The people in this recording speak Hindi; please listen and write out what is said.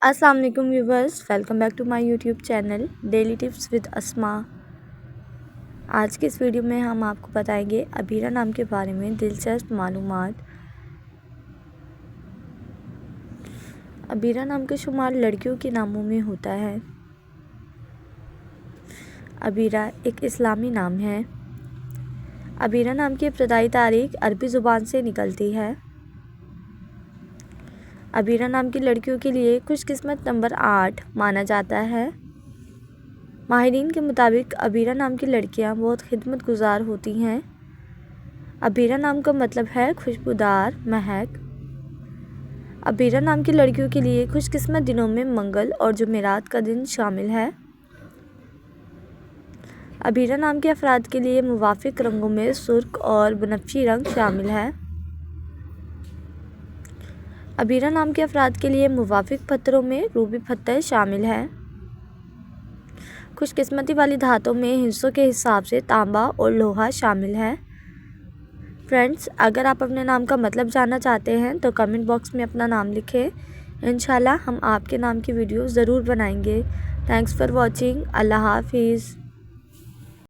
अस्सलाम वालेकुम viewers, welcome back to my YouTube channel daily tips with Asma. आज के इस वीडियो में हम आपको बताएंगे अबीरा नाम के बारे में दिलचस्प मालूमात। अबीरा नाम का शुमार लड़कियों के नामों में होता है। अबीरा एक इस्लामी नाम है। अबीरा नाम की इब्तदाई तारीख अरबी ज़ुबान से निकलती है। अबीरा नाम की लड़कियों के लिए खुशकिस्मत नंबर 8 माना जाता है। माहिरीन के मुताबिक अबीरा नाम की लड़कियां बहुत खिदमत गुजार होती हैं। अबीरा नाम का मतलब है खुशबूदार, महक। अबीरा नाम की लड़कियों के लिए खुशकिस्मत दिनों में मंगल और जुमेरात का दिन शामिल है। अबीरा नाम के अफराद के लिए मुवाफिक रंगों में सुर्ख और बनफशी रंग शामिल है। अबीरा नाम के अफराद के लिए मुवाफिक पत्थरों में रूबी पत्थर शामिल है। खुशकिस्मती वाली धातों में हिस्सों के हिसाब से तांबा और लोहा शामिल है। फ्रेंड्स, अगर आप अपने नाम का मतलब जानना चाहते हैं तो कमेंट बॉक्स में अपना नाम लिखें। इंशाल्लाह हम आपके नाम की वीडियो ज़रूर बनाएंगे। Thanks for watching. अल्लाह हाफिज़।